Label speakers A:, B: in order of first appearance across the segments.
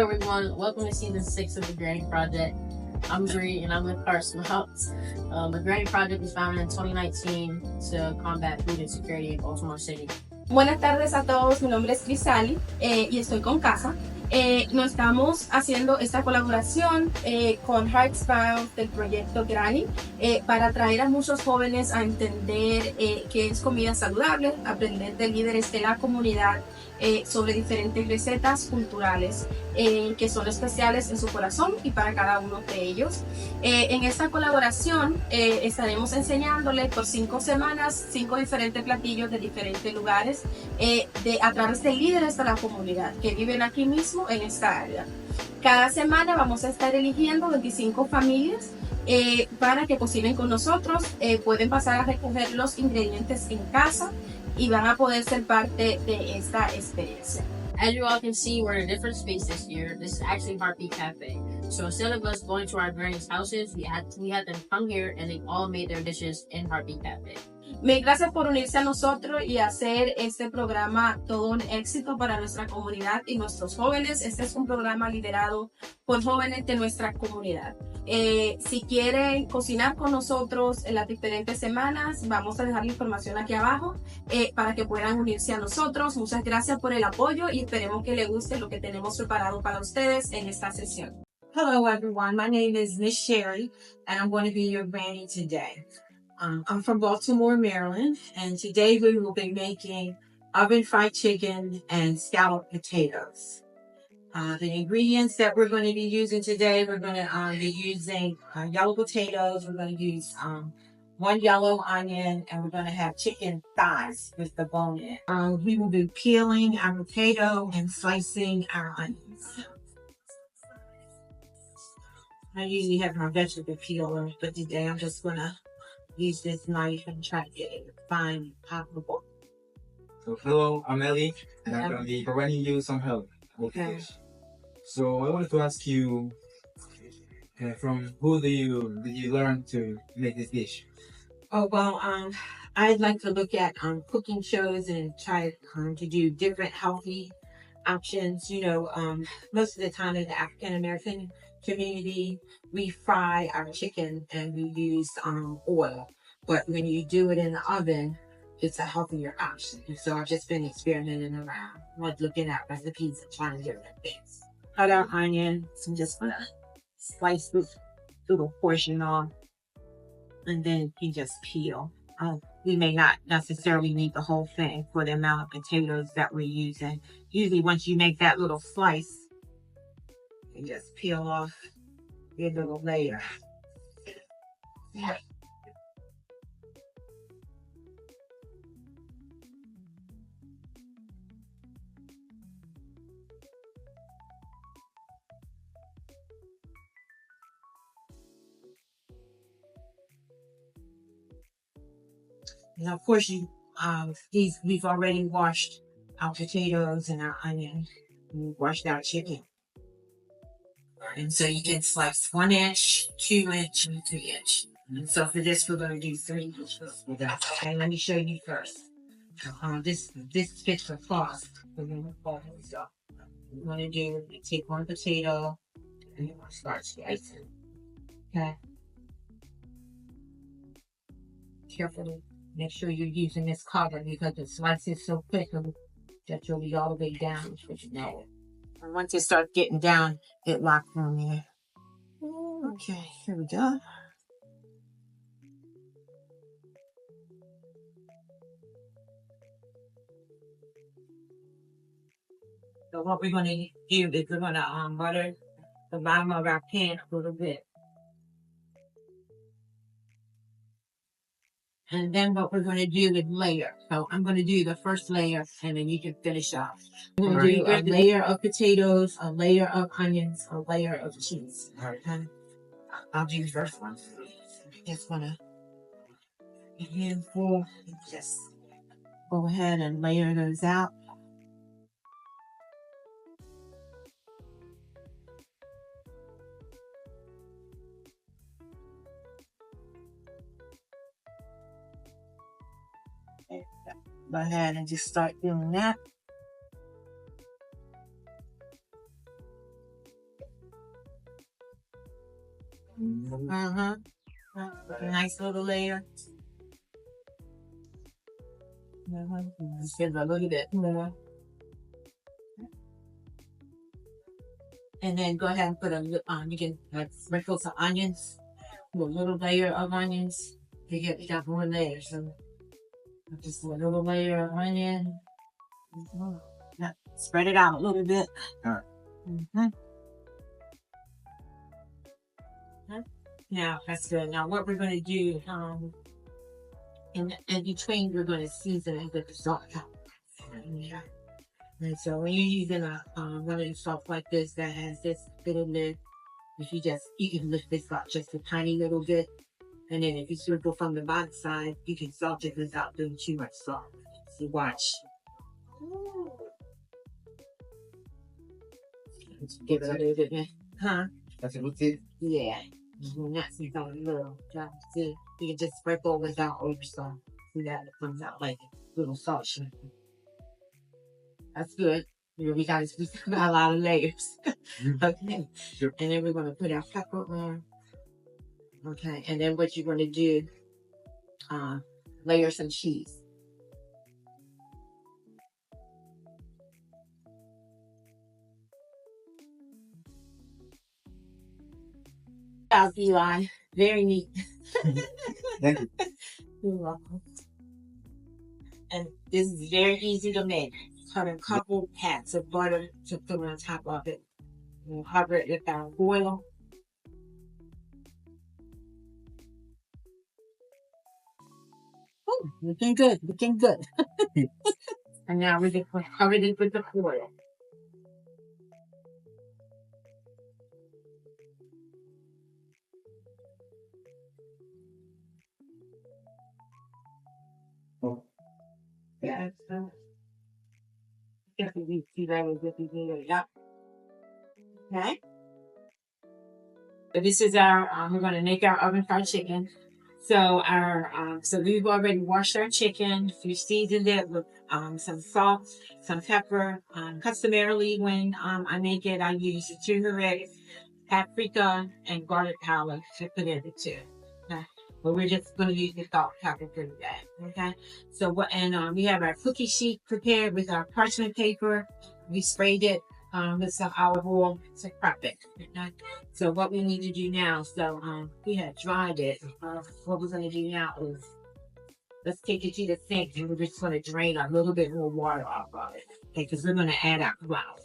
A: Everyone, welcome to season 6 of the Granny Project. I'm Bree and I'm with Carson House. The Granny Project was founded in 2019 to combat food insecurity in Baltimore City.
B: Buenas tardes a todos, mi nombre es Crisali y estoy con CASA. Nos estamos haciendo esta colaboración con Heartsbound del proyecto Granny para traer a muchos jóvenes a entender qué es comida saludable, aprender de líderes de la comunidad sobre diferentes recetas culturales que son especiales en su corazón y para cada uno de ellos. En esta colaboración estaremos enseñándoles por 5 semanas 5 diferentes platillos de diferentes lugares a través de líderes de la comunidad que viven aquí mismo en esta área. Cada semana vamos a estar eligiendo 25 familias para que cocinen con nosotros. Pueden pasar a recoger los ingredientes en casa y van a poder ser parte de esta experiencia.
A: As you all can see, we're in a different space this year. This is actually Heartbeat Cafe. So instead of us going to our granny's houses, we had them come here and they all made their dishes in Heartbeat Cafe.
B: Mil gracias por unirse a nosotros y hacer este programa todo un éxito para nuestra comunidad y nuestros jóvenes. Este es un programa liderado por jóvenes de nuestra comunidad. Si quieren cocinar con nosotros en las diferentes semanas, vamos a dejar la información aquí abajo para que puedan unirse a nosotros. Muchas gracias por el apoyo y esperemos que les guste lo que tenemos preparado para ustedes en esta sesión.
C: Hello, everyone. My name is Miss Sherry, and I'm going to be your granny today. I'm from Baltimore, Maryland, and today we will be making oven fried chicken and scalloped potatoes. The ingredients that we're going to be using today, we're going to be using yellow potatoes. We're going to use 1 yellow onion, and we're going to have chicken thighs with the bone in it. We will be peeling our potato and slicing our onions. I usually have my vegetable peeler, but today I'm just going to use this knife and try to get it fine and possible.
D: So hello, I'm Ellie, and I'm going to be providing you some help with this. So I wanted to ask you, from who did you learn to make this dish?
C: Oh, well, I'd like to look at cooking shows and try to do different healthy options. You know, most of the time in the African American community, we fry our chicken and we use oil. But when you do it in the oven, it's a healthier option. So I've just been experimenting around, like looking at recipes and trying different things. Cut out onions. I'm just gonna slice this little portion off, and then you just peel. We may not necessarily need the whole thing for the amount of potatoes that we're using. Usually once you make that little slice, you just peel off your little layer. Yeah. And of course, we've already washed our potatoes and our onion. We washed our chicken. And so you can slice 1 inch, 2 inch, and 3 inch. And so for this, we're going to do 3 inches. Okay, let me show you first. This fits the sauce. We're going to take 1 potato and you're going to start slicing. Okay. Carefully. Make sure you're using this cover because it slices so quick that you'll be all the way down. And once it starts getting down, it locks on there. Okay, here we go. So what we're going to do is we're going to butter the bottom of our pan a little bit. And then what we're going to do is layer. So I'm going to do the first layer, and then you can finish off. I'm going to do a layer of potatoes, a layer of onions, a layer of cheese. All right. I'll do the first one. Just going to handful. Just go ahead and layer those out. Go ahead and just start doing that. Uh-huh. Nice little layer. Just give it a little bit more. And then go ahead and put you can sprinkle some onions, a little layer of onions. You got more layers. So just a little layer of onion. Spread it out a little bit.
D: All right.
C: Mm-hmm. Now that's good. Now what we're going to do, in between, we're going to season it with the salt. Yeah. And so when you're using one of the salt like this that has this little lid, if you can lift this up just a tiny little bit, and then if you sprinkle from the bottom side, you can salt it without doing too much salt. So watch. Let's give it a little bit, huh?
D: That's a good tip.
C: Yeah. Not see something little. See, you can just sprinkle without over salt. See that it comes out like little salt shrimp. That's good. We got a lot of layers. Okay.
D: Sure.
C: And then we're gonna put our pepper on. Okay. And then what you're gonna do, layer some cheese. Out, Eli. Very neat.
D: Thank you.
C: You're welcome. And this is very easy to make. Cut a couple pats of butter to put on top of it. We'll cover it with our oil. Oh, looking good, looking good. And now we're just going to cover it with the oil.
D: Oh.
C: Yes. Definitely see that was good. Yeah. Okay. So this is our, we're going to make our oven fried chicken. So so we've already washed our chicken. We seasoned it with some salt, some pepper. Customarily, when I make it, I use turmeric, paprika, and garlic powder to put in it too. Okay. But we're just going to use the salt, pepper for that. Okay. So we have our cookie sheet prepared with our parchment paper. We sprayed it with some olive oil to prep it. Okay? So what we need to do now, we had dried it. What we're going to do now is let's take it to the sink and we're just going to drain a little bit more water off of it. Okay, because we're going to add our flour.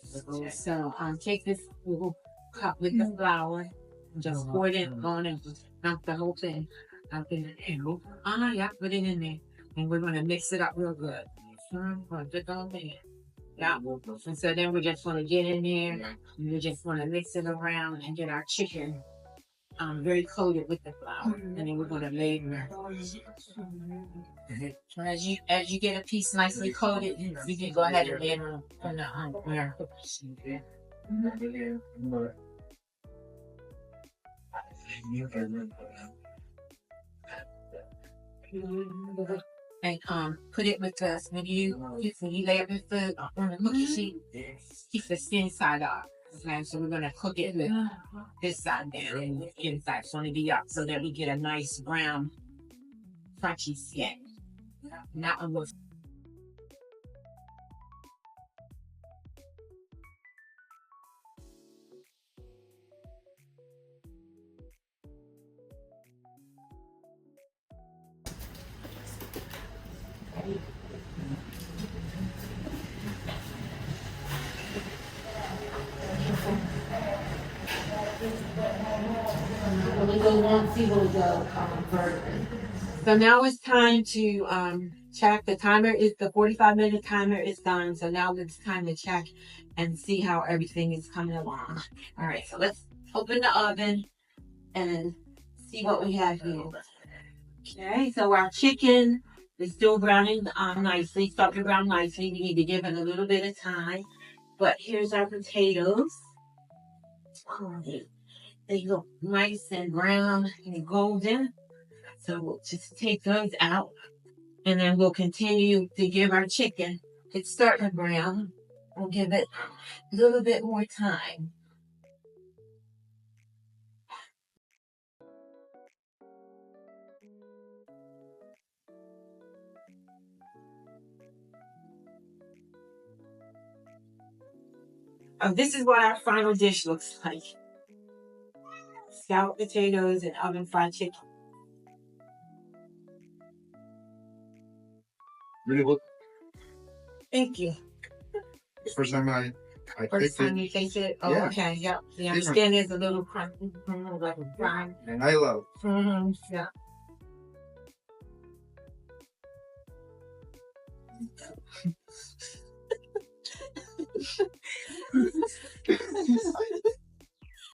C: So take this little cup with the flour, just pour it on and dump the whole thing up in the yeah, put it in there. And we're going to mix it up real good. Put on there. Yeah. And so then we just want to get in there. And we just want to mix it around and get our chicken very coated with the flour. And then we're going to layer it. So as you get a piece nicely coated, you can go ahead and layer it on and put it with us when you lay it with the on the cookie sheet, keep the skin side up. Okay, so we're gonna cook it with this side down and the inside's gonna be up so that we get a nice brown crunchy skin. Not a little. So now it's time to check. The 45-minute timer is done. So now it's time to check and see how everything is coming along. All right, so let's open the oven and see what we have here. Okay, so our chicken is still browning nicely, starting to brown nicely. We need to give it a little bit of time. But here's our potatoes. They look nice and brown and golden. So we'll just take those out. And then we'll continue to give our chicken. It's starting to brown. We'll give it a little bit more time. This is what our final dish looks like. Scalloped potatoes and oven fried chicken.
D: Really good.
C: Thank you.
D: First time I
C: First
D: tasted
C: time
D: it,
C: you taste it? Oh,
D: Yeah.
C: okay. Yep. The
D: Different.
C: understand is a little crunchy, like a fried.
D: and I love.
C: Mm-hmm. Yeah.